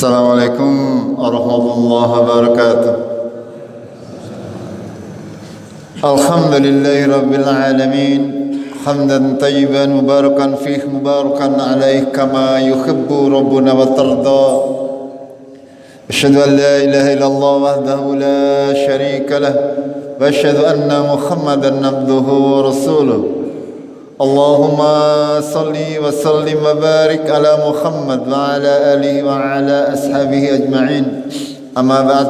Assalamualaikum warahmatullahi wabarakatuh. Alhamdulillahi rabbil alamin. Hamdan tayyiban mubarakan fih mubarakan alaih kama yuhibbu rabbuna wa tarda. Asyhadu an la ilaha illallah wahdahu la syarika lah wa asyhadu anna Muhammadan abduhu wa rasuluh. Allahumma salli wa sallim wa barik ala Muhammad wa ala alihi wa ala ashabihi ajma'in. Amma ba'd.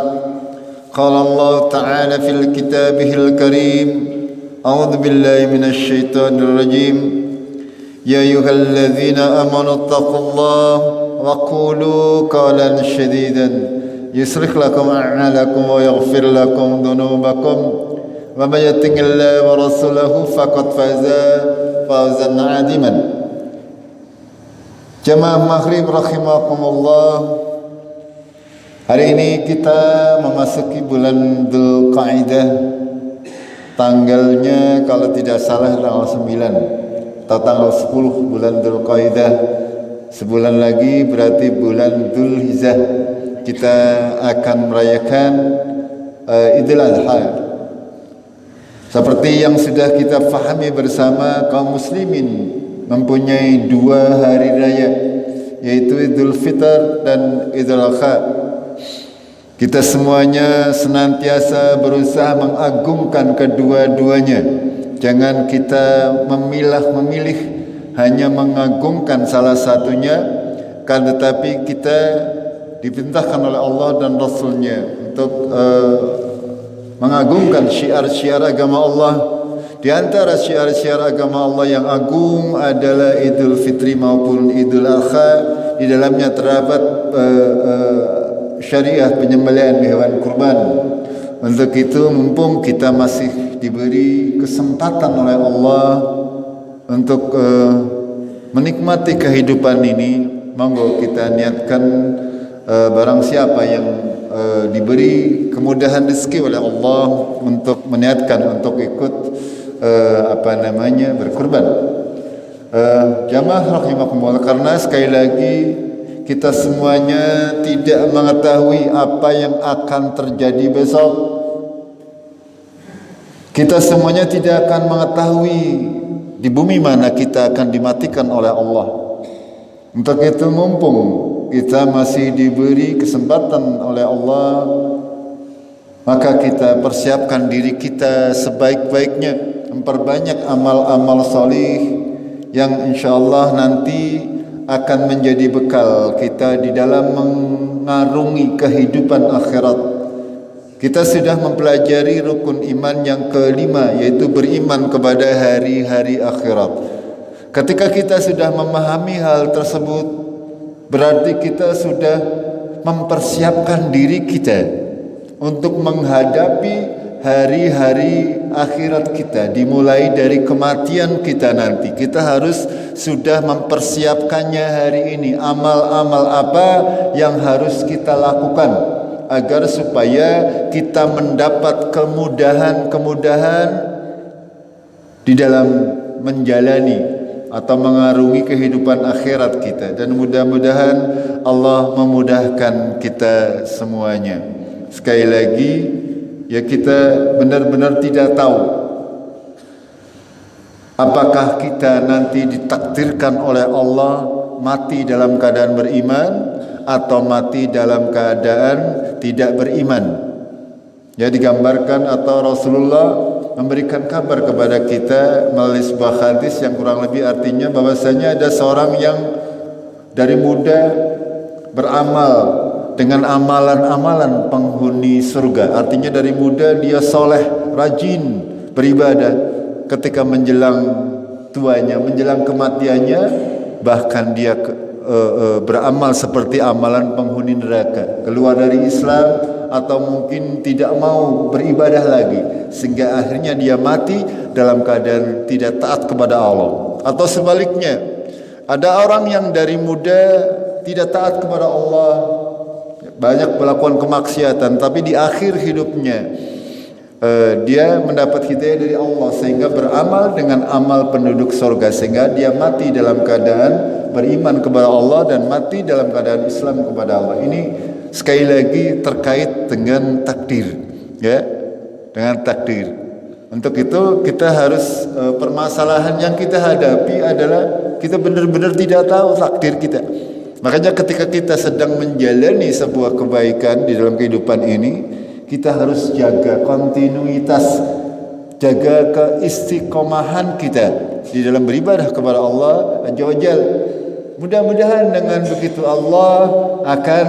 Qala Allah Ta'ala fil kitabihil karim. A'udzu billahi minasy syaithanir rajim. Ya ayyuhalladzina amanu taqullaha wa qulu qawlan shadidan yuslih lakum a'malakum wa yaghfir lakum dhunubakum wa may yuti'illaha wa rasulahu faqad faza fawzan 'aziman. Jamaah maghrib rahimakumullah. Hari ini kita memasuki bulan Dzulqa'dah. Tanggalnya kalau tidak salah tanggal 9 atau tanggal 10 bulan Dzulqa'dah. Sebulan lagi berarti bulan Dzulhijjah. Kita akan merayakan Idul Adha. Seperti yang sudah kita fahami bersama, kaum muslimin mempunyai dua hari raya, yaitu Idul Fitr dan Idul Adha. Kita semuanya senantiasa berusaha mengagungkan kedua-duanya. Jangan kita memilih hanya mengagungkan salah satunya, kan, tetapi kita diperintahkan oleh Allah dan Rasul-Nya untuk mengagungkan syiar-syiar agama Allah. Di antara syiar-syiar agama Allah yang agung adalah Idul Fitri maupun Idul Adha. Di dalamnya terdapat syariah penyembelihan hewan kurban. Untuk itu, mumpung kita masih diberi kesempatan oleh Allah untuk menikmati kehidupan ini, monggo kita niatkan barang siapa yang diberi kemudahan rezeki oleh Allah untuk meniatkan untuk ikut berkurban. Jamaah rahimakumullah, karena sekali lagi kita semuanya tidak mengetahui apa yang akan terjadi besok. Kita semuanya tidak akan mengetahui di bumi mana kita akan dimatikan oleh Allah. Untuk itu, mumpung kita masih diberi kesempatan oleh Allah, maka kita persiapkan diri kita sebaik-baiknya, memperbanyak amal-amal salih yang insyaallah nanti akan menjadi bekal kita di dalam mengarungi kehidupan akhirat. Kita sudah mempelajari rukun iman yang kelima, yaitu beriman kepada hari-hari akhirat. Ketika kita sudah memahami hal tersebut, berarti kita sudah mempersiapkan diri kita untuk menghadapi hari-hari akhirat kita, dimulai dari kematian kita nanti. Kita harus sudah mempersiapkannya hari ini. Amal-amal apa yang harus kita lakukan agar supaya kita mendapat kemudahan-kemudahan di dalam menjalani atau mengarungi kehidupan akhirat kita. Dan mudah-mudahan Allah memudahkan kita semuanya. Sekali lagi, ya, kita benar-benar tidak tahu apakah kita nanti ditakdirkan oleh Allah mati dalam keadaan beriman atau mati dalam keadaan tidak beriman. Ya, digambarkan atau Rasulullah memberikan kabar kepada kita melalui sebuah hadis yang kurang lebih artinya bahwasanya ada seorang yang dari muda beramal dengan amalan-amalan penghuni surga. Artinya dari muda dia soleh, rajin beribadah. Ketika menjelang tuanya, menjelang kematiannya, bahkan dia beramal seperti amalan penghuni neraka, keluar dari Islam atau mungkin tidak mau beribadah lagi, sehingga akhirnya dia mati dalam keadaan tidak taat kepada Allah. Atau sebaliknya, ada orang yang dari muda tidak taat kepada Allah, banyak melakukan kemaksiatan, tapi di akhir hidupnya dia mendapat hidayah dari Allah sehingga beramal dengan amal penduduk surga, sehingga dia mati dalam keadaan beriman kepada Allah dan mati dalam keadaan Islam kepada Allah. Ini sekali lagi terkait dengan takdir, ya, dengan takdir. Untuk itu kita harus permasalahan yang kita hadapi adalah kita benar-benar tidak tahu takdir kita. Makanya ketika kita sedang menjalani sebuah kebaikan di dalam kehidupan ini, kita harus jaga kontinuitas, jaga keistiqomahan kita di dalam beribadah kepada Allah Azza wa Jalla. Mudah-mudahan dengan begitu Allah akan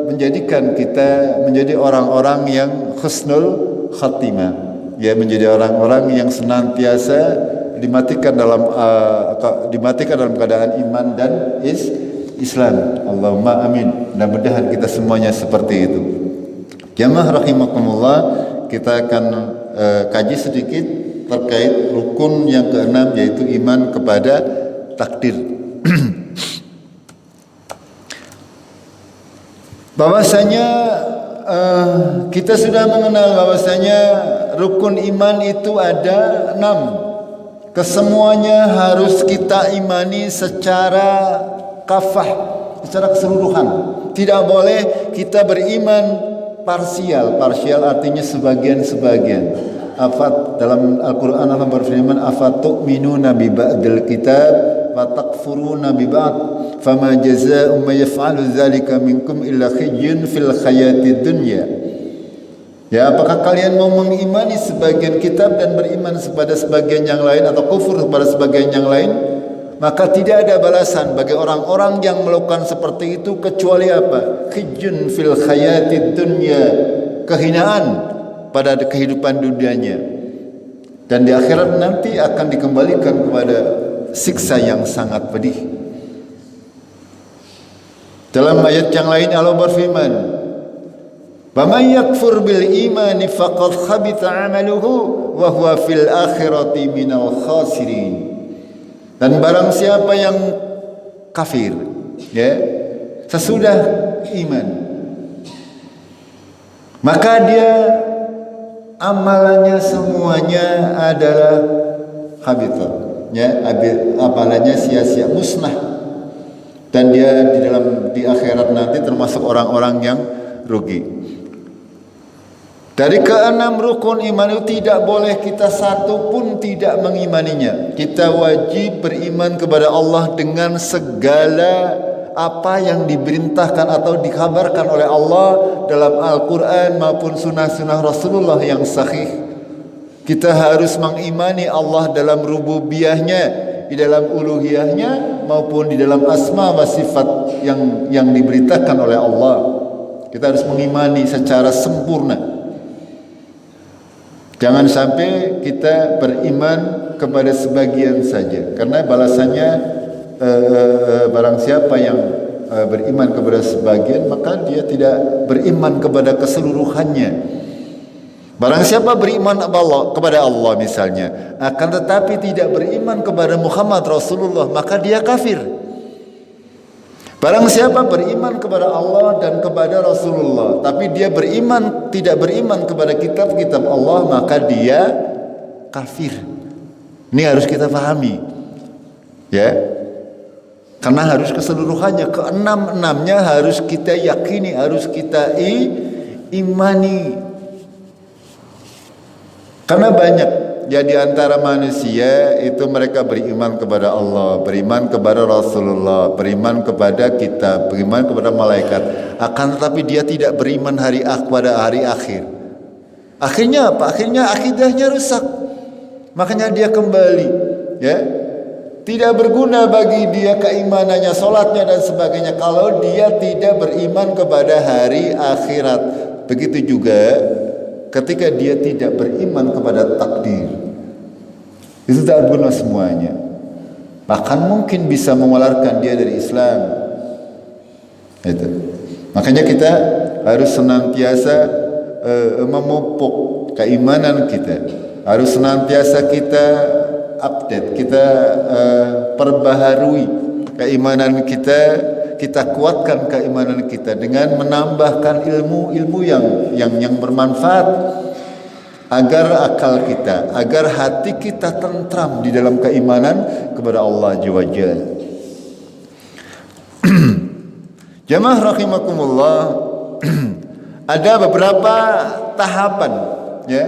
menjadikan kita menjadi orang-orang yang husnul khatimah, ya, menjadi orang-orang yang senantiasa dimatikan dalam keadaan iman dan Islam. Allahumma amin. Mudah-mudahan kita semuanya seperti itu. Jamaah rahimakumullah, kita akan kaji sedikit terkait rukun yang keenam, yaitu iman kepada takdir. Bahwasanya kita sudah mengenal bahwasanya rukun iman itu ada 6. Kesemuanya harus kita imani secara kafah, secara keseluruhan. Tidak boleh kita beriman parsial. Parsial artinya sebagian-sebagian. Dalam Al-Quran Allah berfirman, afatu'minuna bi ba'dil kitab wa takfuruna bi ba'd fama jazaa'u may yaf'alu dzalika minkum illa khizyun fil hayatid dunya. Ya, apakah kalian mau mengimani sebagian kitab dan beriman kepada sebagian yang lain, atau kufur kepada sebagian yang lain? Maka tidak ada balasan bagi orang-orang yang melakukan seperti itu kecuali apa? Khizyun fil hayatid dunya, kehinaan pada kehidupan dunianya, dan di akhirat nanti akan dikembalikan kepada siksa yang sangat pedih. Dalam ayat yang lain Allah berfirman, "Faman yakfur bil imani faqad khabita 'amaluhu wa huwa fil akhirati minal khasirin." Dan barang siapa yang kafir, ya, sesudah iman, maka dia amalannya semuanya adalah khabita, ya, amalannya sia-sia, musnah, dan dia di akhirat nanti termasuk orang-orang yang rugi. Dari keenam rukun iman itu tidak boleh kita satu pun tidak mengimaninya. Kita wajib beriman kepada Allah dengan segala apa yang diperintahkan atau dikabarkan oleh Allah dalam Al-Quran maupun sunnah-sunnah Rasulullah yang sahih. Kita harus mengimani Allah dalam rububiyahnya, di dalam uluhiyahnya, maupun di dalam asma wa sifat yang diberitakan oleh Allah. Kita harus mengimani secara sempurna. Jangan sampai kita beriman kepada sebagian saja, karena balasannya barang siapa yang beriman kepada sebagian, maka dia tidak beriman kepada keseluruhannya. Barang siapa beriman kepada Allah misalnya, akan tetapi tidak beriman kepada Muhammad Rasulullah, maka dia kafir. Barang siapa beriman kepada Allah dan kepada Rasulullah, tapi dia tidak beriman kepada kitab-kitab Allah, maka dia kafir. Ini harus kita pahami, ya, karena harus keseluruhannya, keenam-enamnya harus kita yakini, harus kita imani. Karena banyak ya di antara manusia itu mereka beriman kepada Allah, beriman kepada Rasulullah, beriman kepada kitab, beriman kepada malaikat, akan tetapi dia tidak beriman pada hari akhir. Akhirnya apa? Akhirnya akidahnya rusak. Makanya dia kembali, ya. Tidak berguna bagi dia keimanannya, salatnya dan sebagainya, kalau dia tidak beriman kepada hari akhirat. Begitu juga ketika dia tidak beriman kepada takdir, itu tak berguna semuanya. Bahkan mungkin bisa mengeluarkan dia dari Islam. Itu. Makanya kita harus senantiasa memupuk keimanan kita. Harus senantiasa kita update, kita perbaharui keimanan kita. Kita kuatkan keimanan kita dengan menambahkan ilmu yang bermanfaat. agar akal kita, agar hati kita tentram di dalam keimanan kepada Allah Azza wa Jalla. Jamaah rahimakumullah, ada beberapa tahapan ya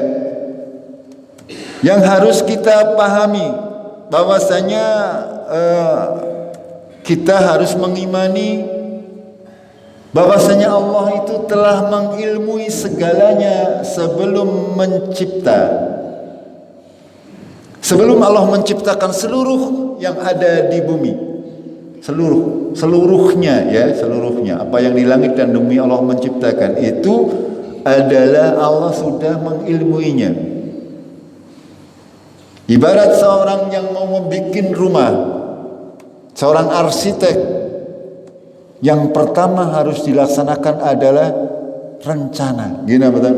yang harus kita pahami, bahwasanya kita harus mengimani bahwasanya Allah itu telah mengilmui segalanya sebelum mencipta. Sebelum Allah menciptakan seluruh yang ada di bumi, seluruhnya ya, seluruhnya apa yang di langit dan bumi Allah menciptakan itu adalah Allah sudah mengilmuinya. Ibarat seorang yang mau membuat rumah, seorang arsitek, yang pertama harus dilaksanakan adalah rencana. Gini betul?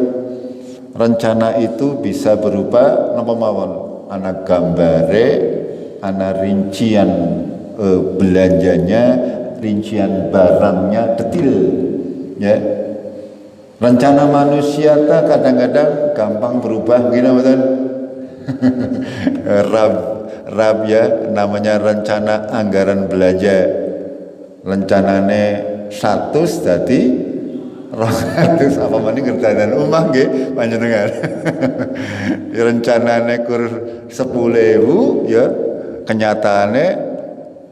Rencana itu bisa berupa napa mawon? Ana gambare, ana rincian belanjanya, rincian barangnya detil. Ya. Rencana manusia kadang-kadang gampang berubah. Gini betul? Rab ya, namanya rencana anggaran belanja. Rencanane 100 dadi 200 apa maning kerjaan omah nggih panjenengan. Rencanane kur 10.000 ya, kenyataannya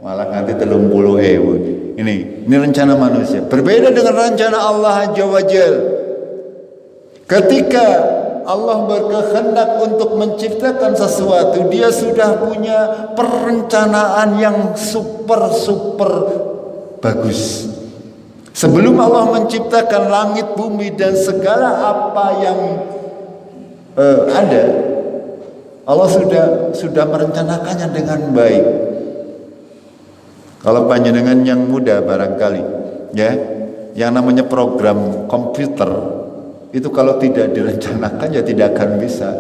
malah nganti 30.000. Ini rencana manusia. Berbeda dengan rencana Allah Azza wa Jalla. Ketika Allah berkehendak untuk menciptakan sesuatu, Dia sudah punya perencanaan yang super bagus. Sebelum Allah menciptakan langit, bumi dan segala apa yang ada, Allah sudah merencanakannya dengan baik. Kalau panjenengan yang muda barangkali, ya, yang namanya program komputer itu kalau tidak direncanakan ya tidak akan bisa.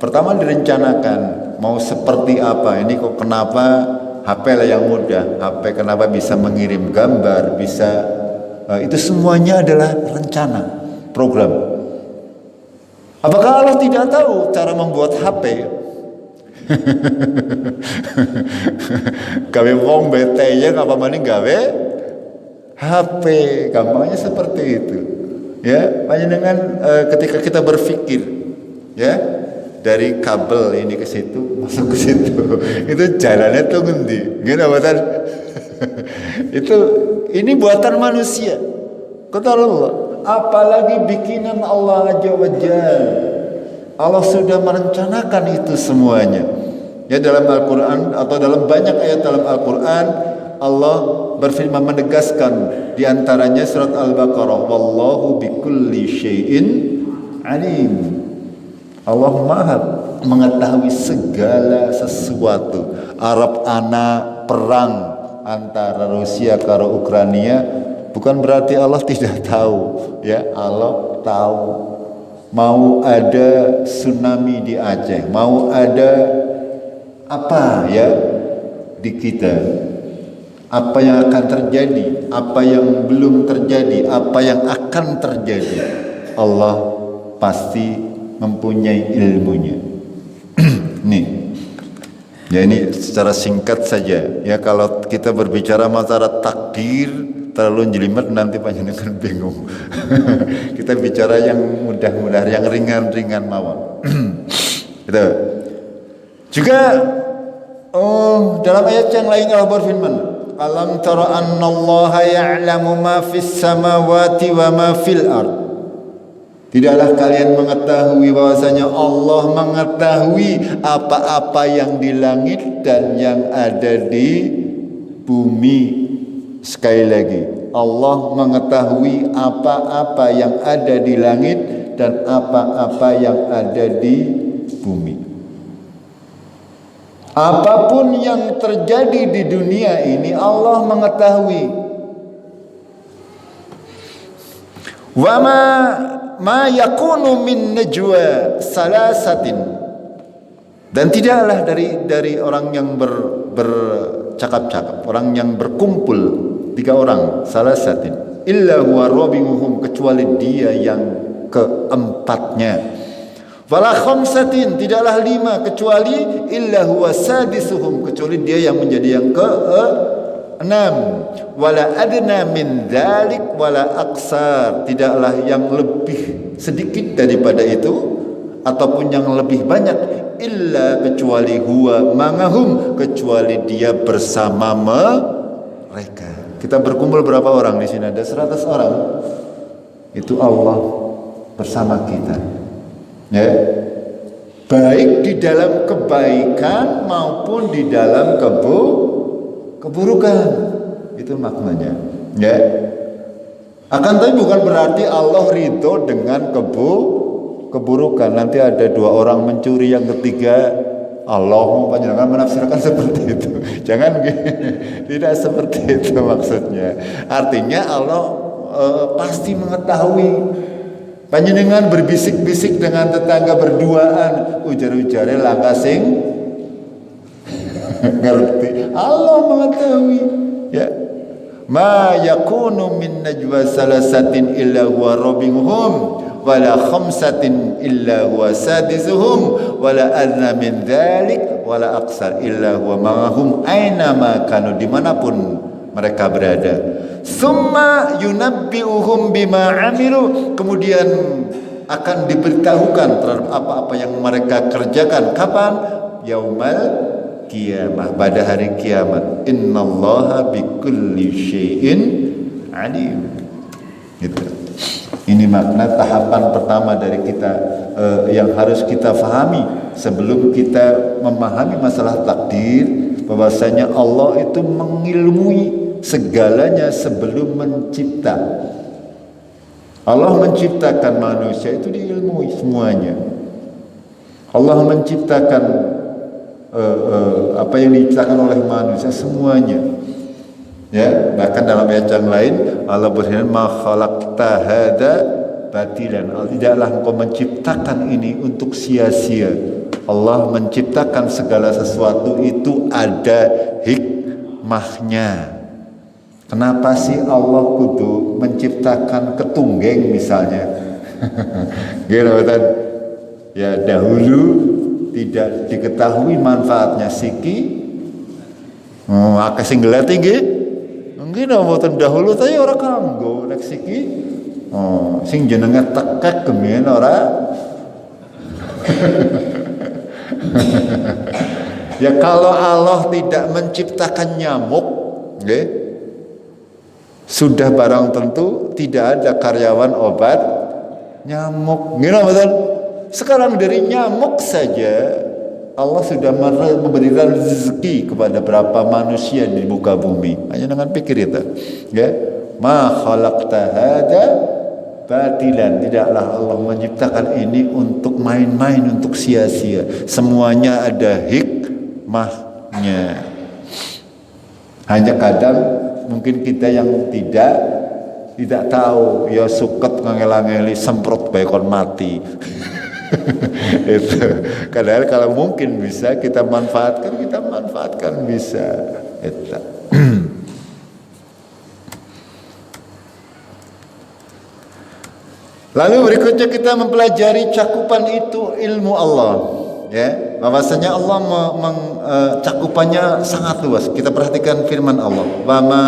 Pertama direncanakan mau seperti apa. Ini kok kenapa HP lah yang mudah, HP kenapa bisa mengirim gambar, bisa itu semuanya adalah rencana, program. Apakah Allah tidak tahu cara membuat HP? Gawe wong bete ya apa maning gawe HP, gampangnya seperti itu. Ya, panjenengan ketika kita berpikir, ya, dari kabel ini ke situ, masuk ke situ, itu jalannya tuh ngendi? Gini buatan, ini buatan manusia, kata Allah. Apalagi bikinan Allah Azza wa Jalla. Allah sudah merencanakan itu semuanya. Ya, dalam Al-Quran atau dalam banyak ayat dalam Al-Quran, Allah berfirman menegaskan, di antaranya surat Al-Baqarah, wallahu bikulli syai'in alim. Allah Maha mengetahui segala sesuatu. Arab ana perang antara Rusia karo Ukraina, bukan berarti Allah tidak tahu, ya, Allah tahu. Mau ada tsunami di Aceh, mau ada apa ya di kita, apa yang akan terjadi, apa yang belum terjadi, apa yang akan terjadi, Allah pasti mempunyai ilmunya. Nih, ya ini secara singkat saja. Ya, kalau kita berbicara masalah takdir terlalu jelimet nanti panjenengan bingung. Kita bicara yang mudah-mudah, yang ringan-ringan mawon. Gitu. Juga dalam ayat yang lain Allah berfirman, alam tara annallaha ya'lamu ma fis samawati wa ma fil ard. Tidaklah kalian mengetahui bahwasanya Allah mengetahui apa-apa yang di langit dan yang ada di bumi. Sekali lagi, Allah mengetahui apa-apa yang ada di langit dan apa-apa yang ada di bumi. Apapun yang terjadi di dunia ini Allah mengetahui. Wa ma yakunu min najwa salasatin, dan tidaklah dari orang yang bercakap-cakap, orang yang berkumpul 3 orang, salasatin, illa huwa rabi'uhum, kecuali dia yang keempatnya, Wala khamsatin, tidaklah 5 kecuali illa huwa sadisuhum, kecuali dia yang menjadi yang ke-6. Wala adna min dzalik wala aqsar, tidaklah yang lebih sedikit daripada itu ataupun yang lebih banyak, illa kecuali huwa ma'ahum, kecuali dia bersama mereka. Kita berkumpul berapa orang di sini? Ada 100 orang. Itu Allah bersama kita. Ya. Baik di dalam kebaikan maupun di dalam keburukan. Itu maknanya. Ya. Akan tapi bukan berarti Allah ridho dengan keburukan. Nanti ada 2 orang mencuri, yang ketiga Allah mau panjenengan menafsirkan seperti itu. Jangan tidak seperti itu maksudnya. Artinya Allah pasti mengetahui. Panjenengan berbisik-bisik dengan tetangga berduaan, ujar-ujarnya langkah sing ngerti. Allah mengetahui. Ya. Ma yakunu min najwa salasatin illa huwa rabi'uhum wala khamsatin illa huwa sadisuhum wala adna min dzalik wala aqsar illa huwa ma'ahum aina ma kanu, dimanapun mereka berada. Summa yunabbi'uhum bima amilu, kemudian akan diberitahukan terhadap apa-apa yang mereka kerjakan. Kapan? Yaumal qiyamah, pada hari kiamat. Innallaha bikulli syai'in alim. Gitu. Ini makna tahapan pertama dari kita yang harus kita fahami sebelum kita memahami masalah takdir, bahwasanya Allah itu mengilmui segalanya sebelum mencipta. Allah menciptakan manusia itu diilmui semuanya. Allah menciptakan apa yang diciptakan oleh manusia semuanya. Ya, bahkan dalam ayat yang lain Allah berfirman, "Ma khalaqta hadza batilan." Tidaklah engkau menciptakan ini untuk sia-sia. Allah menciptakan segala sesuatu itu ada hikmahnya. Kenapa sih Allah kudu menciptakan ketunggeng misalnya? Gitu kan? Ya, dahulu tidak diketahui manfaatnya siki. Akeh sing ngelati nggih. Nggih mboten dahulu tadi ora kanggo nek siki. Sing jenenge tekek gemen ora. Ya kalau Allah tidak menciptakan nyamuk, nggih, sudah barang tentu tidak ada karyawan obat nyamuk. Gini betul. Sekarang dari nyamuk saja Allah sudah memberikan rezeki kepada berapa manusia di muka bumi. Hanya dengan pikir itu. Ya. Ma khalaqta hadza batilan. Tidaklah Allah menciptakan ini untuk main-main, untuk sia-sia. Semuanya ada hikmahnya. Hanya kadang mungkin kita yang tidak tahu, ya suket ngangel-ngeli semprot baikon mati. Itu kadang kalau mungkin bisa kita manfaatkan bisa. Itu. Lalu berikutnya kita mempelajari cakupan itu ilmu Allah. Ya, bahwasanya Allah cakupannya sangat luas. Kita perhatikan firman Allah, wa ma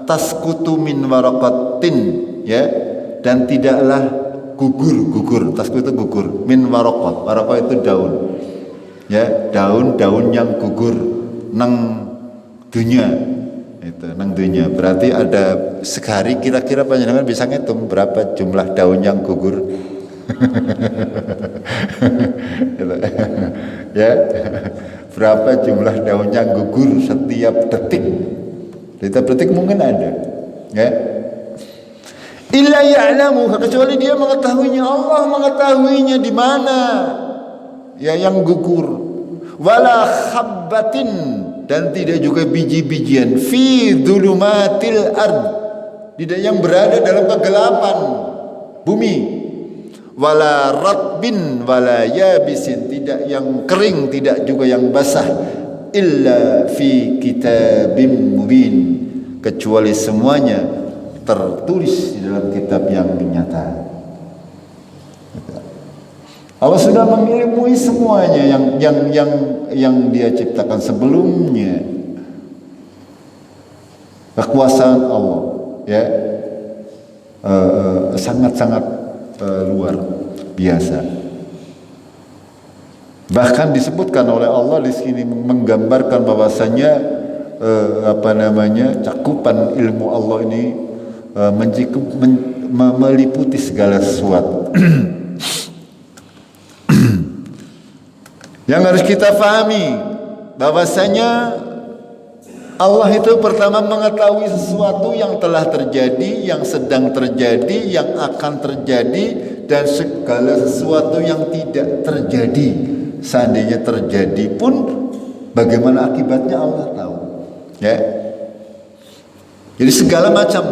tasqutu min waraqatin, ya, dan tidaklah gugur, tasqutu gugur, min waraqah itu daun, ya, daun yang gugur nang dunia, itu nang dunia. Berarti ada sehari kira-kira panjenengan bisa ngitung berapa jumlah daun yang gugur. Ya, berapa jumlah daun yang gugur setiap detik? Setiap detik mungkin ada, ya. Illa ya'lamu, kecuali dia mengetahuinya. Allah mengetahuinya di mana, ya, yang gugur. Wala khabbatin, dan tidak juga biji-bijian, fi dzulumatil ard, tidak yang berada dalam kegelapan bumi. Wala ratbin wala yabisin, tidak yang kering, tidak juga yang basah. Illa fi kitabim mubin, kecuali semuanya tertulis di dalam kitab yang nyata. Allah sudah mengilmui semuanya yang Dia ciptakan sebelumnya. Kekuasaan Allah, ya, sangat-sangat luar biasa. Bahkan disebutkan oleh Allah di sini menggambarkan bahwasanya cakupan ilmu Allah ini meliputi segala sesuatu. Yang harus kita pahami bahwasanya Allah itu pertama mengetahui sesuatu yang telah terjadi, yang sedang terjadi, yang akan terjadi, dan segala sesuatu yang tidak terjadi. Seandainya terjadi pun bagaimana akibatnya Allah tahu. Ya. Jadi segala macam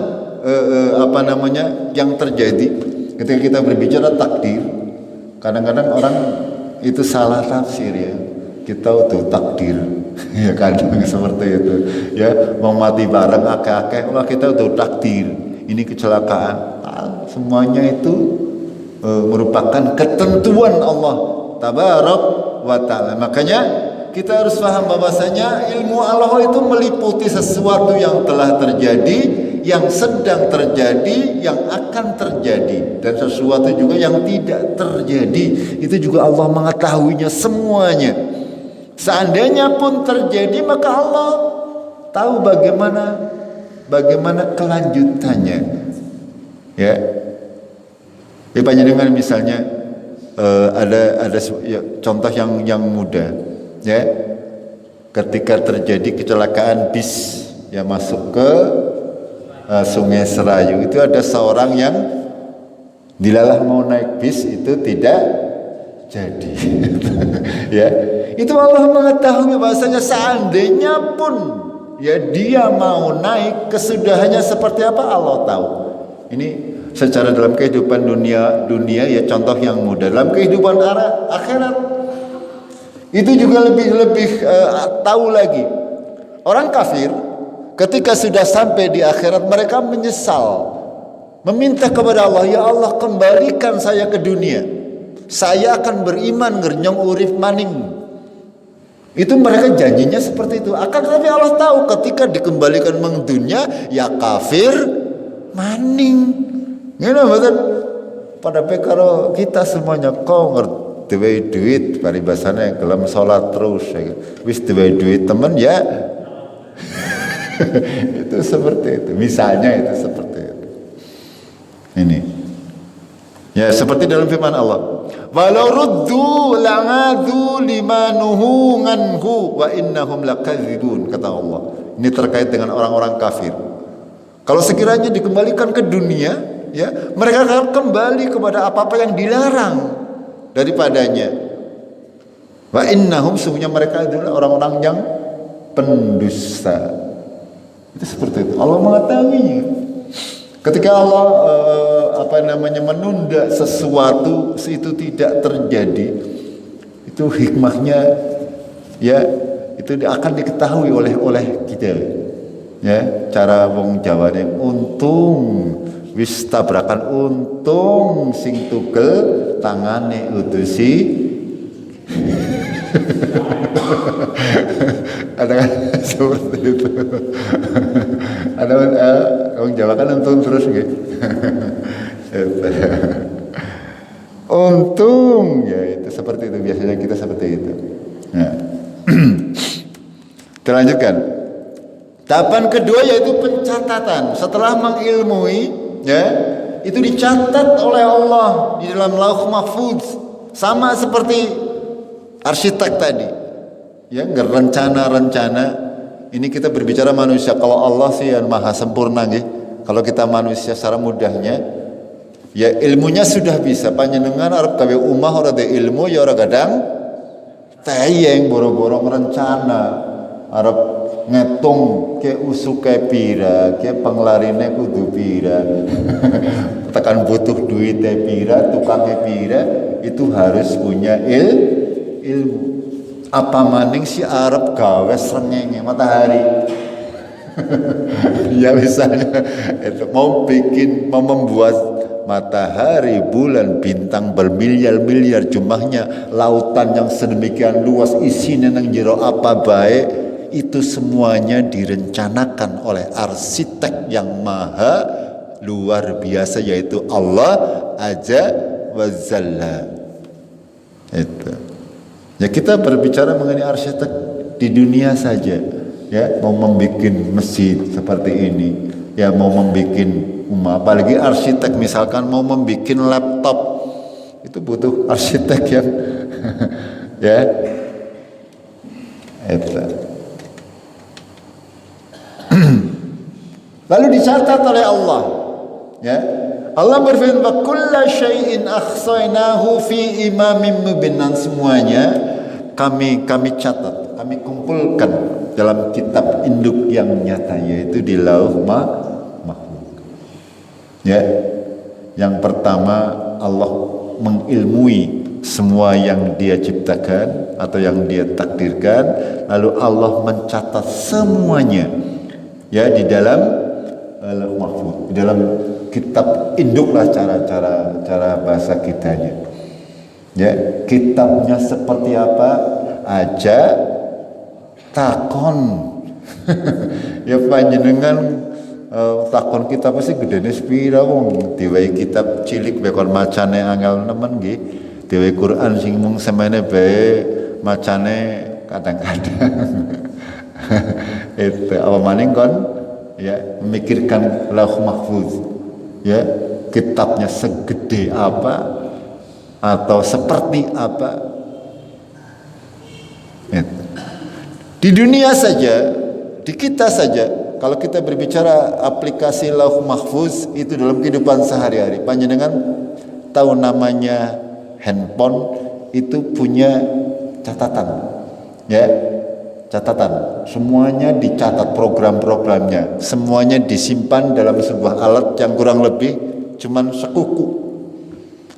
yang terjadi ketika kita berbicara takdir, kadang-kadang orang itu salah tafsir ya. Kita tuh takdir ya kadang seperti itu ya, mau mati bareng akeh-akeh kita tuh takdir ini kecelakaan. Semuanya itu merupakan ketentuan Allah tabarak wa ta'ala. Makanya kita harus paham bahwasanya ilmu Allah itu meliputi sesuatu yang telah terjadi, yang sedang terjadi, yang akan terjadi, dan sesuatu juga yang tidak terjadi. Itu juga Allah mengetahuinya semuanya. Seandainya pun terjadi, maka Allah tahu bagaimana kelanjutannya. Ya. Panjenengan misalnya ada contoh yang mudah, ya. Ketika terjadi kecelakaan bis yang masuk ke Sungai Serayu, itu ada seorang yang dilalah mau naik bis itu tidak jadi. Ya, itu Allah mengetahui bahwasanya seandainya pun ya dia mau naik, kesudahannya seperti apa Allah tahu. Ini secara dalam kehidupan dunia ya, contoh yang mudah. Dalam kehidupan akhirat itu juga lebih tahu lagi. Orang kafir ketika sudah sampai di akhirat, mereka menyesal, meminta kepada Allah, ya Allah kembalikan saya ke dunia, saya akan beriman ngernyong urip maning. Itu mereka janjinya seperti itu. Akan tetapi Allah tahu ketika dikembalikan ke dunia, ya kafir maning. Ngene mboten pada pekaro kita semuanya kau ngerti duit paribasane gelem salat terus wis duwe duit temen ya. Itu seperti itu. Misalnya itu seperti itu. Ini. Ya seperti dalam firman Allah. Walau ruddu la'adu limanuhu anhu wa innahum lakadzibun, kata Allah. Ini terkait dengan orang-orang kafir. Kalau sekiranya dikembalikan ke dunia, ya, mereka akan kembali kepada apa-apa yang dilarang daripadanya. Wa innahum, sesungguhnya mereka adalah orang-orang yang pendusta. Itu seperti itu. Allah mengetahuinya. Ketika Allah menunda sesuatu itu tidak terjadi, itu hikmahnya ya itu akan diketahui oleh kita. Ya, cara wong Jawa ning untung wis tabrakan untung sing tugel tangane utusi. Ada kan seperti itu. Ada orang Jawa kan untung terus gitu. Untung ya itu seperti itu, biasanya kita seperti itu. Nah. Kita lanjutkan. Tahapan kedua yaitu pencatatan. Setelah mengilmui, ya, itu dicatat oleh Allah di dalam Lauh Mahfuz, sama seperti arsitek tadi. Ya, rencana-rencana. Ini kita berbicara manusia. Kalau Allah sih yang maha sempurna nggih. Kalau kita manusia secara mudahnya, ya ilmunya sudah bisa. Panjenengan arep gawe omah ora ada ilmu ya ora gadang tayeng boro-boro rencana. Arep ngitung ke usuke pira, ke penglarine kudu pira. Tekan butuh duitnya pira, tukangnya pira, itu harus punya ilmu. Apa maning si Arab gawe srengenge matahari. Ya misalnya itu mau membuat matahari, bulan, bintang bermiliar-miliar jumlahnya, lautan yang sedemikian luas isinya nang jero apa baik, itu semuanya direncanakan oleh arsitek yang maha luar biasa, yaitu Allah Azza wa Jalla. Itu. Ya kita berbicara mengenai arsitek di dunia saja, ya mau membuat masjid seperti ini, ya mau membuat rumah, apalagi arsitek misalkan mau membuat laptop, itu butuh arsitek yang ya itu. Lalu dicatat oleh Allah, ya Allah berfirman, wa kulla syai'in ahsaynahu fi imamin mubin, dan semuanya kami catat, kami kumpulkan dalam kitab induk yang nyata, yaitu di Lauh Mahfuz. Ya, yang pertama Allah mengilmui semua yang Dia ciptakan atau yang Dia takdirkan, lalu Allah mencatat semuanya, ya di dalam Lauh Mahfuz, di dalam kitab induk lah cara bahasa kitanya. Ya, kitabnya seperti apa aja takon. Ya panjenengan takon kitab pasti gedene sepira wong diwehi kitab cilik bekon macane angel nemen nggih. Diwehi Quran sing mung semene bae macane kadang-kadang. Itu apa maning kon ya memikirkan Lauh Mahfuz. Ya, kitabnya segede apa atau seperti apa. Ya. Di dunia saja, di kita saja, kalau kita berbicara aplikasi Lauh Mahfuz itu dalam kehidupan sehari-hari, panjenengan tahu namanya handphone itu punya catatan, ya catatan, semuanya dicatat, program-programnya semuanya disimpan dalam sebuah alat yang kurang lebih cuman sekuku,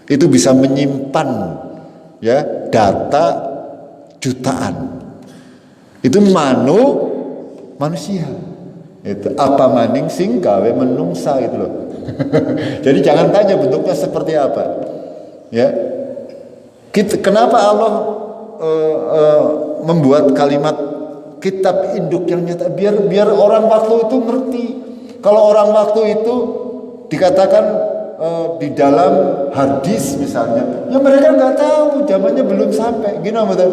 itu bisa menyimpan ya data jutaan. Itu manusia itu apa maning sing gawe menungsa gitu loh. Jadi jangan tanya bentuknya seperti apa, ya kenapa Allah membuat kalimat kitab induk yang nyata, biar orang waktu itu ngerti. Kalau orang waktu itu dikatakan di dalam harddisk misalnya, ya mereka nggak tahu, zamannya belum sampai, gini betul.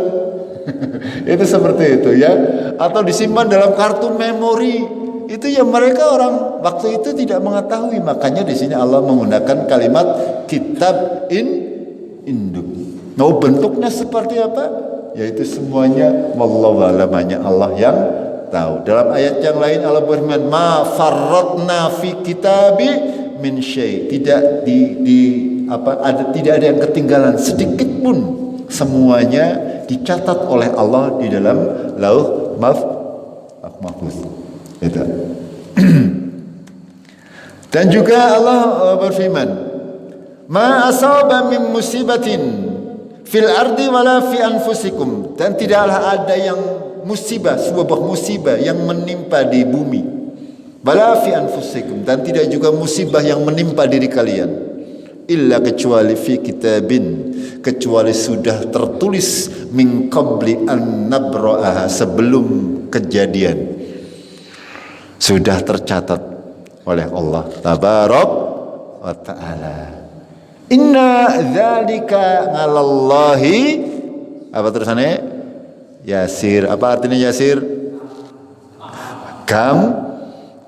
Itu seperti itu ya, atau disimpan dalam kartu memori, itu ya mereka orang waktu itu tidak mengetahui. Makanya di sini Allah menggunakan kalimat kitab induk. Mau bentuknya seperti apa? Yaitu semuanya wallahu a'lam, hanya Allah yang tahu. Dalam ayat yang lain Allah berfirman, ma farratna fi kitabi min syai, tidak tidak ada yang ketinggalan sedikit pun, semuanya dicatat oleh Allah di dalam Lauh Mahfuz. Itu. Dan juga Allah berfirman, ma asaba min musibatin fil ardi wala fi anfusikum, dan tidaklah ada yang musibah, sebuah musibah yang menimpa di bumi, wala fi anfusikum, dan tidak juga musibah yang menimpa diri kalian, illa kecuali fi kitabin, kecuali sudah tertulis min qabli an nabra'aha, sebelum kejadian sudah tercatat oleh Allah tabarak wa ta'ala. Inna dzalika 'alallahi, apa terusannya? Yasir. Apa artinya yasir?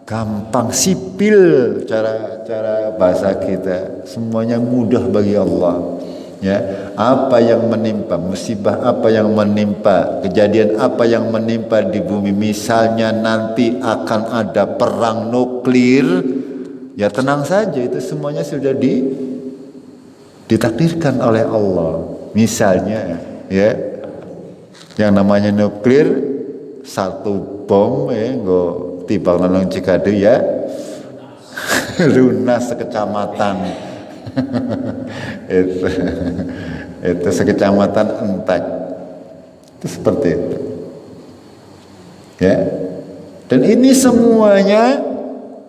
Gampang, sipil, cara bahasa kita. Semuanya mudah bagi Allah. Ya, apa yang menimpa, musibah apa yang menimpa, kejadian apa yang menimpa di bumi, misalnya nanti akan ada perang nuklir, ya tenang saja, itu semuanya sudah ditakdirkan oleh Allah. Misalnya ya yang namanya nuklir, satu bom nggo tibang nang Cikadu ya lunas sekecamatan. itu sekecamatan entek. Itu seperti itu. Ya. Dan ini semuanya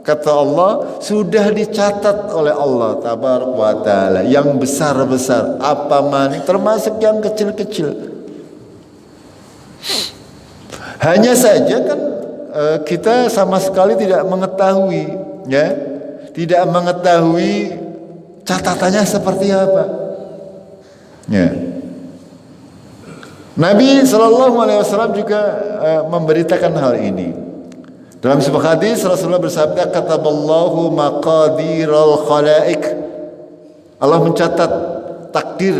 kata Allah sudah dicatat oleh Allah tabaraka wa taala, yang besar-besar apa mani termasuk yang kecil-kecil. Hanya saja kan kita sama sekali tidak mengetahui, ya, tidak mengetahui catatannya seperti apa. Ya. Nabi SAW juga memberitakan hal ini. Dalam sebuah hadis Rasulullah bersabda, kataballahu maqadiral khalaik. Allah mencatat takdir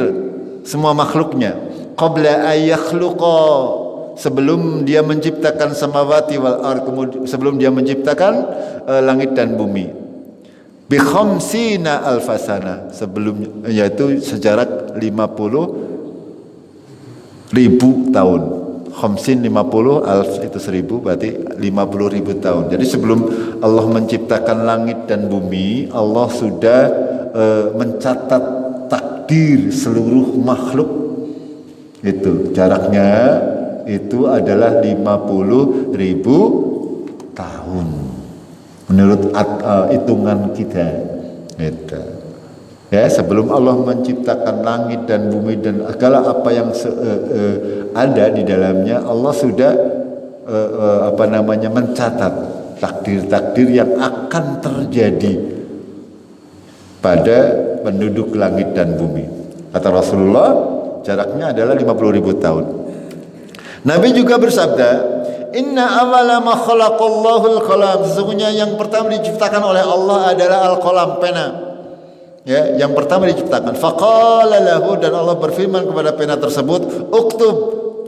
semua makhluknya qabla ayakhluqa, sebelum dia menciptakan samawati wal ard, sebelum dia menciptakan langit dan bumi. Bi khamsina alfasana, sebelum, yaitu sejarak 50.000 tahun. Khamsin 50, alf itu 1000, berarti 50.000 tahun. Jadi sebelum Allah menciptakan langit dan bumi, Allah sudah mencatat takdir seluruh makhluk. Itu jaraknya itu adalah 50.000 tahun menurut hitungan kita. Gitu. Ya, sebelum Allah menciptakan langit dan bumi dan segala apa yang ada di dalamnya, Allah sudah mencatat takdir-takdir yang akan terjadi pada penduduk langit dan bumi. Kata Rasulullah, jaraknya adalah 50.000 tahun. Nabi juga bersabda, inna awala ma khalaqallahu al-qalam, sesungguhnya yang pertama diciptakan oleh Allah adalah al-qalam, pena. Ya, yang pertama diciptakan. Faqala lahu, dan Allah berfirman kepada pena tersebut, uktub,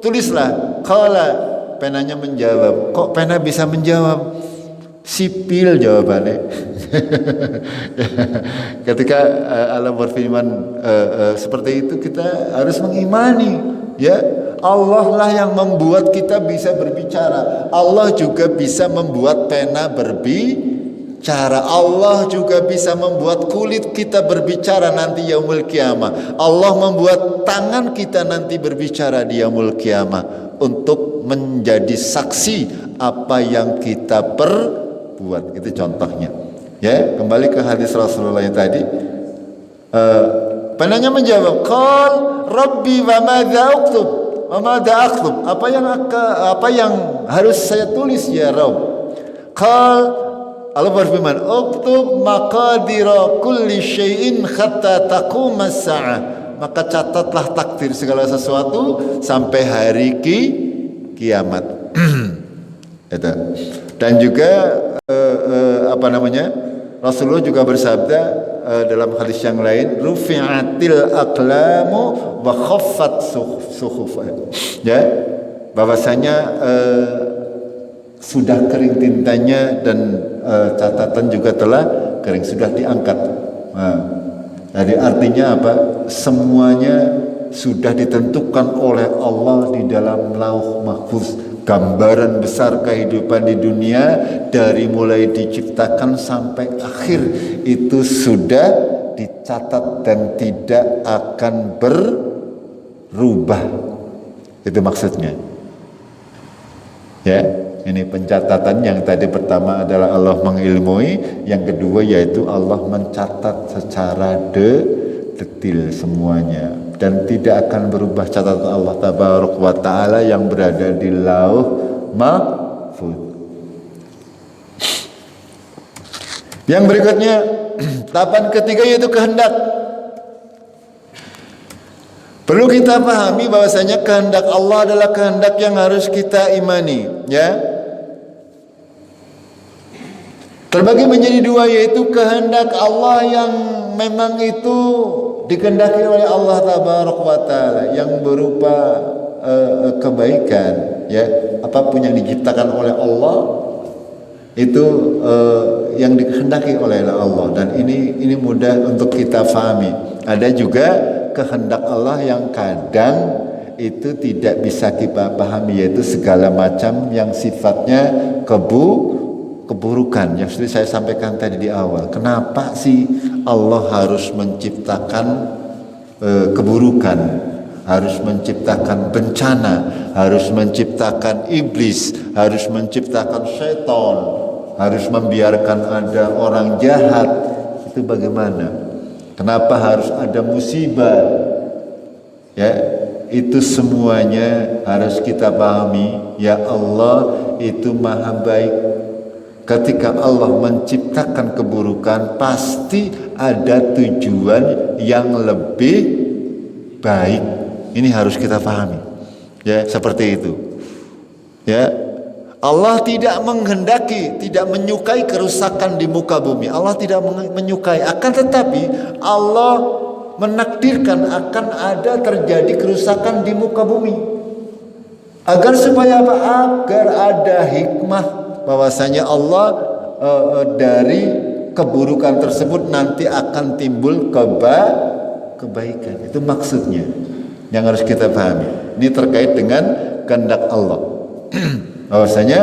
tulislah. Qala, penanya menjawab. Kok pena bisa menjawab? Sipil jawabannya. Ketika Allah berfirman seperti itu, kita harus mengimani, ya, Allah lah yang membuat kita bisa berbicara. Allah juga bisa membuat pena berbicara. Allah juga bisa membuat kulit kita berbicara nanti yaumul qiyamah. Allah membuat tangan kita nanti berbicara di yaumul qiyamah untuk menjadi saksi apa yang kita perbuat. Itu contohnya. Ya, kembali ke hadis Rasulullah yang tadi. Penanya menjawab, qal rabbi wa madza aktub wa madza aktub, apa yang harus saya tulis ya Rabb? Qal, Allah berfirman, uktub maqadira kulli syai'in hatta taqumas sa'ah, maka catatlah takdir segala sesuatu sampai hari kiamat. Itu. Dan juga Rasulullah juga bersabda dalam hadis yang lain, rufi'atil aqlamu wa khaffat suhuf. Ya, bahwasanya sudah kering tintanya dan catatan juga telah kering, sudah diangkat. Jadi artinya apa? Semuanya sudah ditentukan oleh Allah di dalam Lauh Mahfuz. Gambaran besar kehidupan di dunia dari mulai diciptakan sampai akhir itu sudah dicatat dan tidak akan berubah. Itu maksudnya. Ya. Ini pencatatan yang tadi pertama adalah Allah mengilmui, yang kedua yaitu Allah mencatat secara detil semuanya dan tidak akan berubah catatan Allah tabaraka wa taala yang berada di Lauh Mahfuz. Yang berikutnya, tahapan ketiga yaitu kehendak. Perlu kita pahami bahwasanya kehendak Allah adalah kehendak yang harus kita imani, ya. Terbagi menjadi dua, yaitu kehendak Allah yang memang itu dikehendaki oleh Allah tabaraka wa taala yang berupa kebaikan, ya. Apapun yang diciptakan oleh Allah itu yang dikehendaki oleh Allah, dan ini mudah untuk kita pahami. Ada juga kehendak Allah yang kadang itu tidak bisa kita pahami, yaitu segala macam yang sifatnya keburukan yang seperti saya sampaikan tadi di awal. Kenapa sih Allah harus menciptakan keburukan? harus menciptakan bencana, harus menciptakan iblis, harus menciptakan setan, harus membiarkan ada orang jahat. Itu bagaimana? Kenapa harus ada musibah? Ya, itu semuanya harus kita pahami. Ya, Allah itu maha baik. Ketika Allah menciptakan keburukan, pasti ada tujuan yang lebih baik. Ini harus kita pahami. Ya, seperti itu. Ya, Allah tidak menghendaki, tidak menyukai kerusakan di muka bumi. Allah tidak menyukai. Akan tetapi Allah menakdirkan akan ada terjadi kerusakan di muka bumi. Agar supaya apa? Agar ada hikmah bahwasanya Allah dari keburukan tersebut nanti akan timbul kebaikan. Itu maksudnya yang harus kita pahami. Ini terkait dengan kehendak Allah. Bahwasanya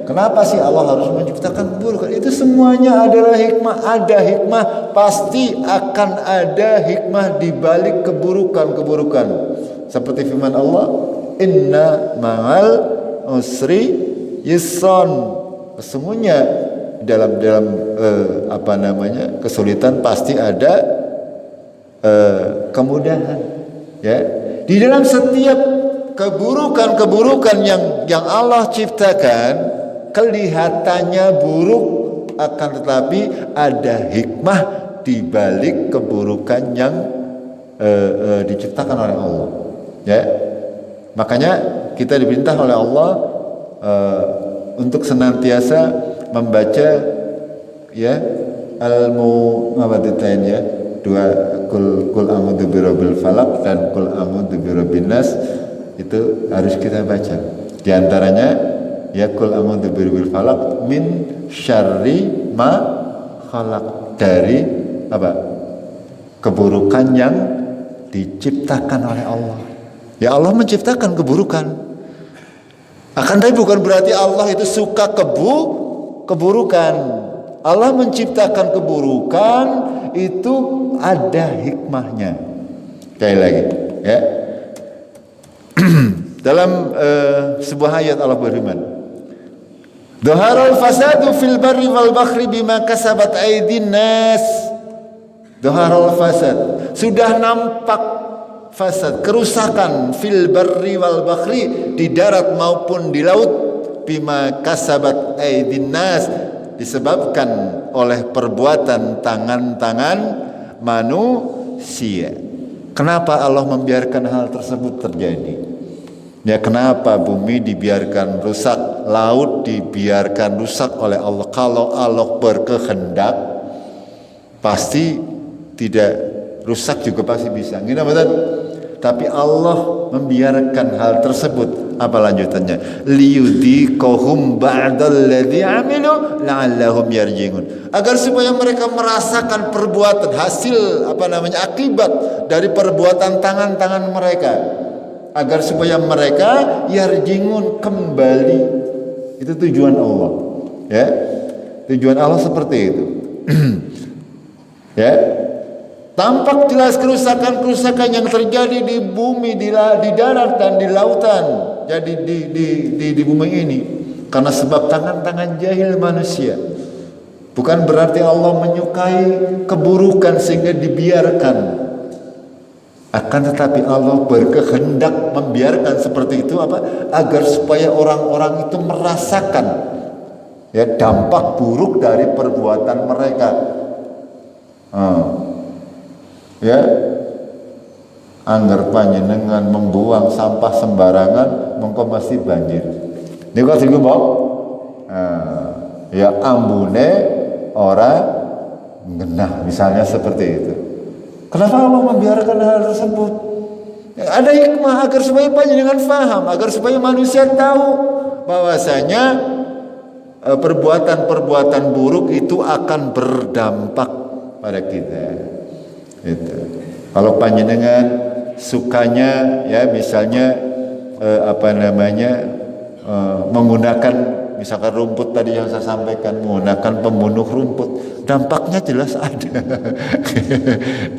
kenapa sih Allah harus menciptakan keburukan? Itu semuanya adalah hikmah. Ada hikmah, pasti akan ada hikmah di balik keburukan. Seperti firman Allah, inna ma'al usri yusran. Sesungguhnya dalam kesulitan pasti ada kemudahan. Ya, di dalam setiap keburukan yang Allah ciptakan kelihatannya buruk, akan tetapi ada hikmah di balik keburukan yang diciptakan oleh Allah. Ya, makanya kita diperintah oleh Allah untuk senantiasa membaca ya al-mu'awwidhatain ya, dua kul a'udzu birabbil falaq dan kul a'udzu birabbin nas, itu harus kita baca. Di antaranya ya kul a'udzu birabbil falaq min syarri ma khalaq, dari apa? Keburukan yang diciptakan oleh Allah. Ya, Allah menciptakan keburukan. Akan tapi bukan berarti Allah itu suka keburukan. Allah menciptakan keburukan itu ada hikmahnya. Sekali lagi, ya. Dalam sebuah ayat Allah berfirman, "Dhaharal fasadu fil barri wal bahri bima kasabat aydin nas." Dhaharal fasad, sudah nampak fasad, kerusakan, fil barri wal bahri, di darat maupun di laut, bima kasabat aydin nas, disebabkan oleh perbuatan tangan-tangan manusia. Kenapa Allah membiarkan hal tersebut terjadi? Ya, kenapa bumi dibiarkan rusak, laut dibiarkan rusak oleh Allah? Kalau Allah berkehendak, pasti tidak rusak juga pasti bisa. Gini betul? Tapi Allah membiarkan hal tersebut. Apa lanjutannya? Liyudhiqahum ba'dalladzi 'amilu la'allahum yarji'un. Agar supaya mereka merasakan perbuatan hasil akibat dari perbuatan tangan-tangan mereka. Agar supaya mereka yarji'un, kembali. Itu tujuan Allah. Ya. Tujuan Allah seperti itu. Ya. Tampak jelas kerusakan-kerusakan yang terjadi di bumi, di darat dan di lautan. Jadi di bumi ini karena sebab tangan-tangan jahil manusia. Bukan berarti Allah menyukai keburukan sehingga dibiarkan. Akan tetapi Allah berkehendak membiarkan seperti itu agar supaya orang-orang itu merasakan ya dampak buruk dari perbuatan mereka. Ya, anggar panjenengan membuang sampah sembarangan mengko mesti banjir. Niku sing mbok. Ya ambune ora genah, misalnya seperti itu. Kenapa Allah membiarkan hal tersebut? Ya, ada hikmah agar supaya panjenengan paham, agar supaya manusia tahu bahwasanya perbuatan-perbuatan buruk itu akan berdampak pada kita. Itu. Kalau panjenengan sukanya ya misalnya menggunakan misalkan rumput tadi yang saya sampaikan, menggunakan pembunuh rumput, dampaknya jelas ada.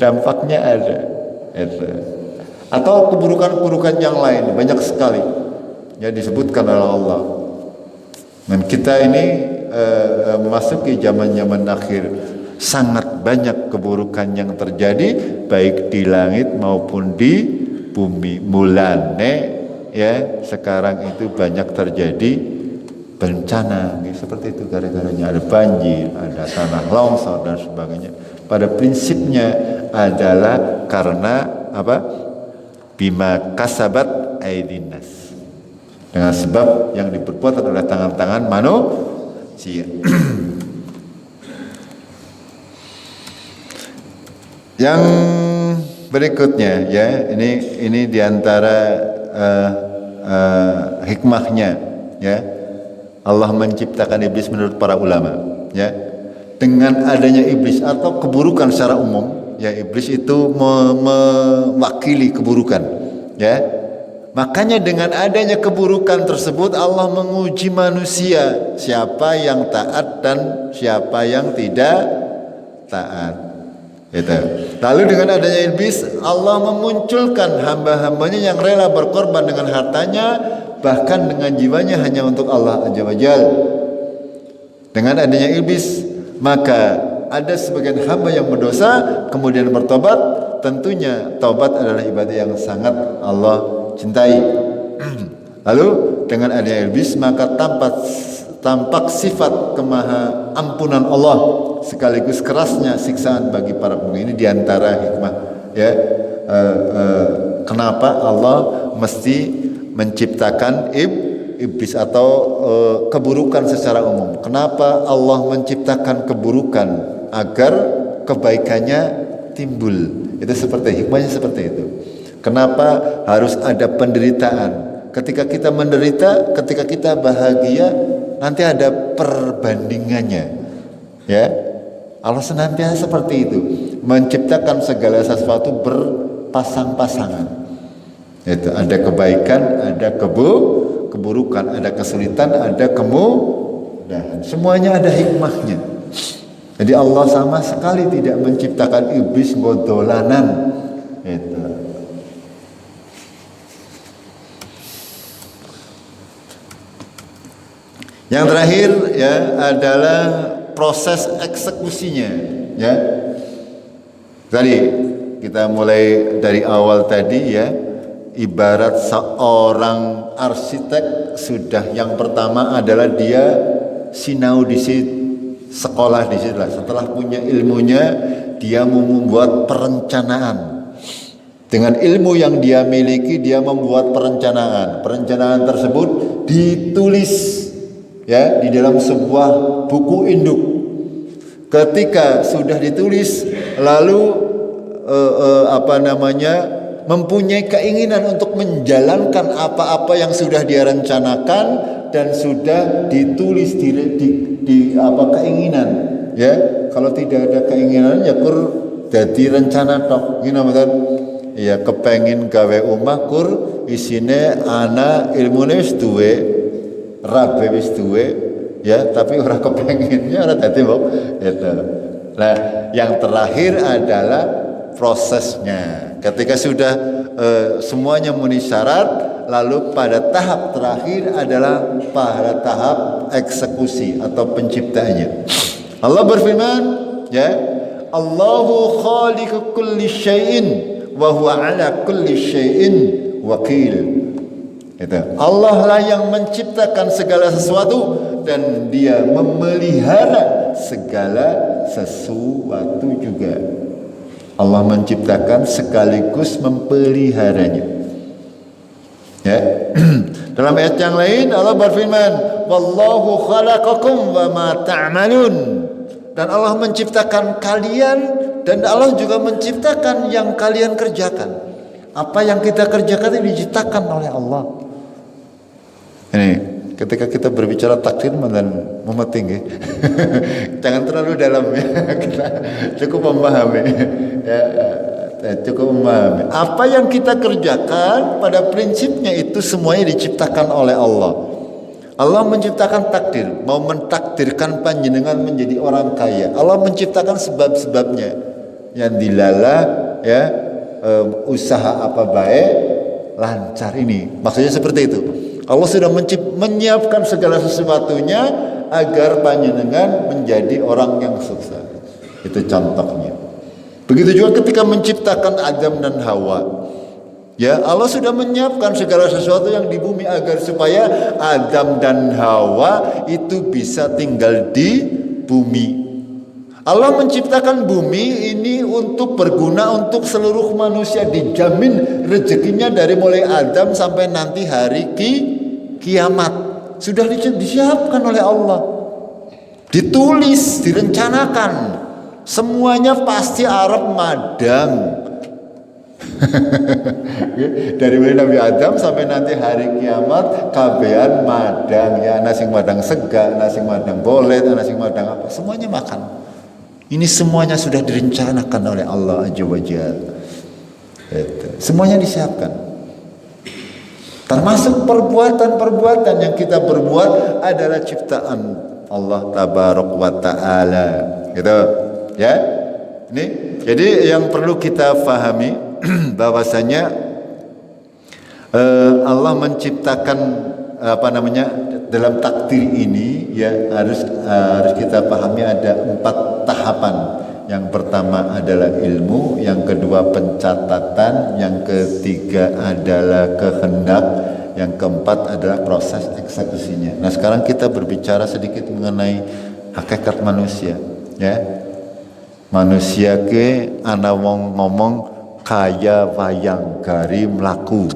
Dampaknya ada. Itu. atau keburukan-keburukan yang lain banyak sekali yang disebutkan oleh Allah. Dan kita ini memasuki zaman-zaman akhir, sangat banyak keburukan yang terjadi baik di langit maupun di bumi. Mulane ya sekarang itu banyak terjadi bencana seperti itu, gara-garanya ada banjir, ada tanah longsor dan sebagainya. Pada prinsipnya adalah karena apa? Bima kasabat aidinas, dengan sebab yang diperbuat oleh tangan-tangan manusia. Yang berikutnya ya, ini diantara hikmahnya ya, Allah menciptakan iblis menurut para ulama ya. Dengan adanya iblis atau keburukan secara umum ya, iblis itu mewakili keburukan ya. Makanya dengan adanya keburukan tersebut Allah menguji manusia, siapa yang taat dan siapa yang tidak taat. Gitu. Lalu dengan adanya iblis, Allah memunculkan hamba-hambanya yang rela berkorban dengan hartanya, bahkan dengan jiwanya hanya untuk Allah Azza wa Jalla. Dengan adanya iblis, maka ada sebagian hamba yang berdosa kemudian bertobat. Tentunya taubat adalah ibadah yang sangat Allah cintai. Lalu dengan adanya iblis, maka tampak sifat kemaha ampunan Allah sekaligus kerasnya siksaan bagi para penghuni. Ini diantara hikmah ya, kenapa Allah mesti menciptakan iblis atau keburukan secara umum. Kenapa Allah menciptakan keburukan agar kebaikannya timbul? Itu seperti hikmahnya seperti itu. Kenapa harus ada penderitaan? Ketika kita menderita, ketika kita bahagia, nanti ada perbandingannya ya. Allah senantiasa seperti itu, menciptakan segala sesuatu berpasang-pasangan. Itu ada kebaikan, ada keburukan, ada kesulitan, ada kemudahan. Semuanya ada hikmahnya. Jadi Allah sama sekali tidak menciptakan iblis godolanan. Itu. Yang terakhir ya adalah proses eksekusinya ya. Tadi kita mulai dari awal tadi ya, ibarat seorang arsitek sudah, yang pertama adalah dia sinau di situ, sekolah di situ lah. Setelah punya ilmunya, dia membuat perencanaan. Dengan ilmu yang dia miliki, dia membuat perencanaan. Perencanaan tersebut ditulis ya di dalam sebuah buku induk. Ketika sudah ditulis, lalu mempunyai keinginan untuk menjalankan apa-apa yang sudah dia rencanakan dan sudah ditulis di keinginan ya. Kalau tidak ada keinginan ya kur dadi rencana tok gini betul ya, kepengin gawe omah kur isine ana ilmune wis duwe, rabe wis duwe ya, tapi orang kepenginnya orang dadi mbok gitu. Nah, yang terakhir adalah prosesnya. Ketika sudah semuanya memenuhi syarat, lalu pada tahap terakhir adalah pada tahap eksekusi atau penciptaannya. Allah berfirman, ya, Allahu khaliqu kulli syai'in wa huwa ala kulli syai'in wakil. Itu. Allah lah yang menciptakan segala sesuatu dan Dia memelihara segala sesuatu juga. Allah menciptakan sekaligus mempeliharanya. Ya. Dalam ayat yang lain Allah berfirman, "Wallahu khalaqakum wa ma ta'malun." Dan Allah menciptakan kalian dan Allah juga menciptakan yang kalian kerjakan. Apa yang kita kerjakan ini diciptakan oleh Allah. Ini ketika kita berbicara takdir dan memeting, jangan terlalu dalam ya, kita cukup memahami ya, cukup memahami apa yang kita kerjakan. Pada prinsipnya itu semuanya diciptakan oleh Allah. Allah menciptakan takdir, mau mentakdirkan panjenengan menjadi orang kaya. Allah menciptakan sebab-sebabnya yang dilala ya, usaha apa baik lancar ini. Maksudnya seperti itu. Allah sudah menyiapkan segala sesuatunya agar panjenengan menjadi orang yang sukses. Itu contohnya. Begitu juga ketika menciptakan Adam dan Hawa. Ya, Allah sudah menyiapkan segala sesuatu yang di bumi agar supaya Adam dan Hawa itu bisa tinggal di bumi. Allah menciptakan bumi ini untuk berguna untuk seluruh manusia, dijamin rezekinya dari mulai Adam sampai nanti hari kiamat. Sudah disiapkan oleh Allah. Ditulis, direncanakan. Semuanya pasti Arab madang. Dari mulai Nabi Adam sampai nanti hari kiamat kabehan madang, ya nasi madang sega, nasi madang bolet, nasi madang apa, semuanya makan. Ini semuanya sudah direncanakan oleh Allah Azza wa Jalla. Semuanya disiapkan. Termasuk perbuatan-perbuatan yang kita berbuat adalah ciptaan Allah Tabaraka wa Ta'ala. Gitu. Ya. Ini jadi yang perlu kita pahami bahwasanya Allah menciptakan dalam takdir ini ya harus kita pahami ada 4 tahapan. Yang pertama adalah ilmu, yang kedua pencatatan, yang ketiga adalah kehendak, yang keempat adalah proses eksekusinya. Nah, sekarang kita berbicara sedikit mengenai hakikat manusia, ya. Manusia ke ana wong ngomong kaya wayang gari mlaku.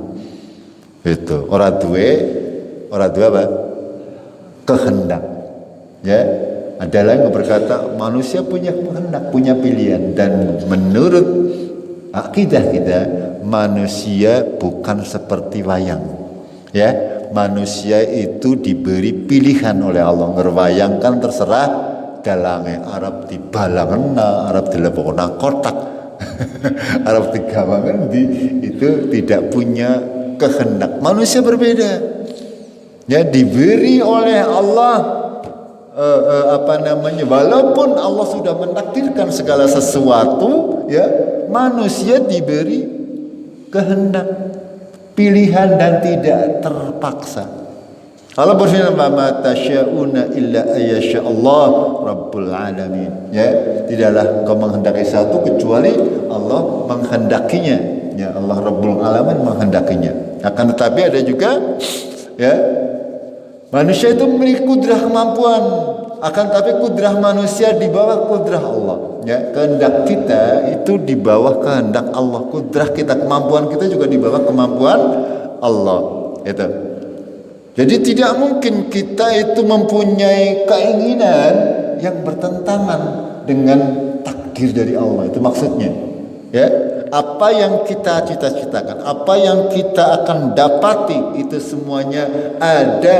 Itu ora duwe apa? Kehendak. Ya, ada yang berkata manusia punya kehendak, punya pilihan, dan menurut akidah kita manusia bukan seperti wayang. Ya, manusia itu diberi pilihan oleh Allah. Ngerwayang kan terserah dalange Arab dibalangena, Arab dilebokna kotak. Arab digawangan itu tidak punya kehendak. Manusia berbeda. Ya, diberi oleh Allah walaupun Allah sudah menakdirkan segala sesuatu, ya, manusia diberi kehendak, pilihan, dan tidak terpaksa. Allah berfirman, "Ma tasyauna illa ayyasha Allah Rabbul alamin." Ya, tidaklah kau menghendaki satu kecuali Allah menghendakinya. Ya, Allah Rabbul alamin menghendakinya. Akan tetapi ada juga, ya, manusia itu memiliki kudrah kemampuan, akan tetapi kudrah manusia di bawah kudrah Allah. Ya, kehendak kita itu di bawah kehendak Allah. Kudrah kita, kemampuan kita juga di bawah kemampuan Allah. Itu. Jadi tidak mungkin kita itu mempunyai keinginan yang bertentangan dengan takdir dari Allah. Itu maksudnya. Ya, apa yang kita cita-citakan, apa yang kita akan dapati itu semuanya ada,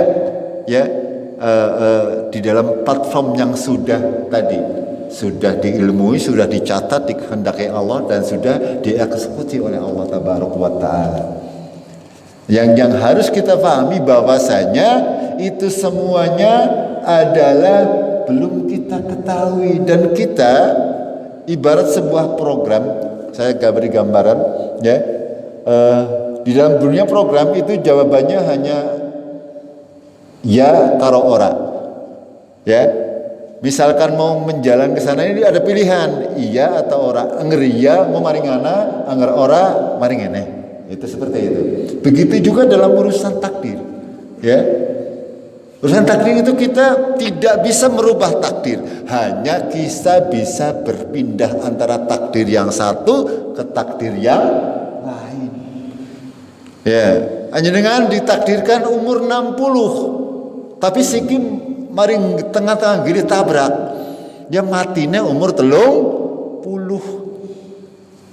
ya, di dalam platform yang sudah diilmui, sudah dicatat, dikehendaki Allah, dan sudah dieksekusi oleh Allah Tabaraka wa Ta'ala. Yang harus kita pahami bahwasanya itu semuanya adalah belum kita ketahui, dan kita ibarat sebuah program. Saya beri gambaran, ya. Di dalam dunia program itu jawabannya hanya ya karo ora. Ya. Misalkan mau menjalan ke sana ini ada pilihan iya atau ora. Anger iya mau maringana, anger ora maringene. Itu seperti itu. Begitu juga dalam urusan takdir. Ya. Urusan takdir itu kita tidak bisa merubah takdir. Hanya kita bisa berpindah antara takdir yang satu ke takdir yang lain. Ya, anjenengan ditakdirkan umur 60. Tapi siki maring tengah-tengah gini tabrak. Dia matinya umur 30.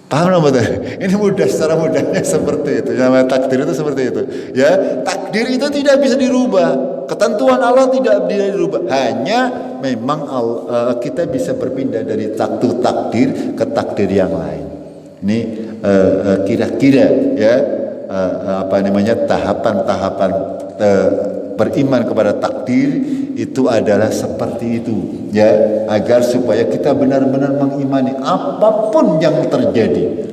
Paham nggak betul? Ini mudah, secara mudahnya seperti itu. Namanya takdir itu seperti itu. Ya, takdir itu tidak bisa dirubah. Ketentuan Allah tidak bisa dirubah. Hanya memang kita bisa berpindah dari satu takdir ke takdir yang lain. Ini kira-kira, ya, tahapan-tahapan beriman kepada takdir itu adalah seperti itu, ya, agar supaya kita benar-benar mengimani apapun yang terjadi,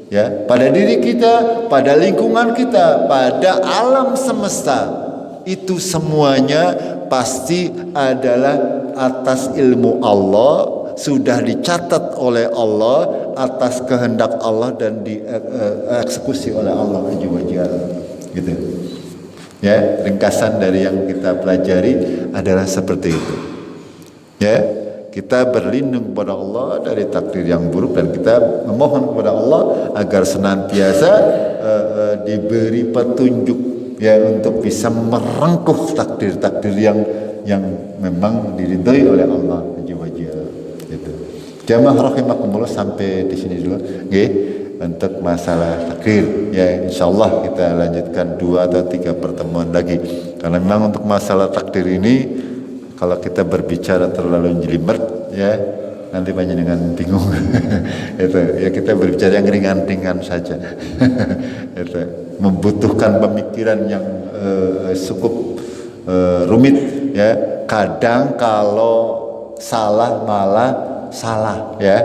ya, pada diri kita, pada lingkungan kita, pada alam semesta. Itu semuanya pasti adalah atas ilmu Allah, sudah dicatat oleh Allah, atas kehendak Allah dan dieksekusi oleh Allah gitu. Ya, ringkasan dari yang kita pelajari adalah seperti itu. Ya, kita berlindung kepada Allah dari takdir yang buruk dan kita memohon kepada Allah agar senantiasa diberi petunjuk, ya, untuk bisa merengkuh takdir-takdir yang memang diridhoi oleh Allah gitu. Jamaah rahimakumullah, sampai di sini dulu nggih untuk masalah takdir. Ya, insyaallah kita lanjutkan 2 atau 3 pertemuan lagi. Karena memang untuk masalah takdir ini kalau kita berbicara terlalu jelimet, ya, nanti banyak dengan bingung. Itu ya, kita berbicara yang ringan-ringan saja. Itu membutuhkan pemikiran yang cukup rumit, ya. Kadang kalau salah malah salah, ya.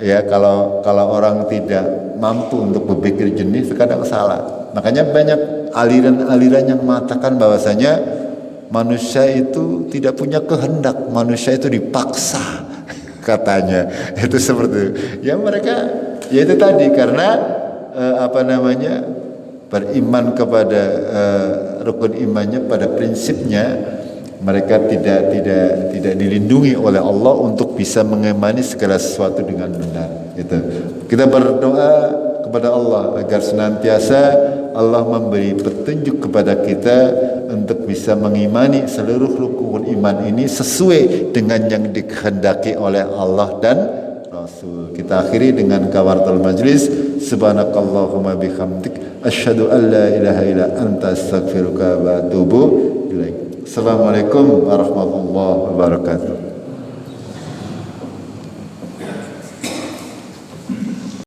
Ya, kalau orang tidak mampu untuk berpikir jernih terkadang salah. Makanya banyak aliran-aliran yang mengatakan bahwasanya manusia itu tidak punya kehendak, manusia itu dipaksa katanya. Itu seperti itu. Ya, mereka ya itu tadi karena beriman kepada rukun imannya, pada prinsipnya mereka tidak dilindungi oleh Allah untuk bisa mengimani segala sesuatu dengan benar. Gitu. Kita berdoa kepada Allah agar senantiasa Allah memberi petunjuk kepada kita untuk bisa mengimani seluruh rukun iman ini sesuai dengan yang dikehendaki oleh Allah dan Rasul. Kita akhiri dengan kafaratul majlis. Subhanakallahumma bihamdik asyhadu an la ilaha illa anta astaghfiruka wa atubu ilaik. Assalamualaikum warahmatullahi wabarakatuh.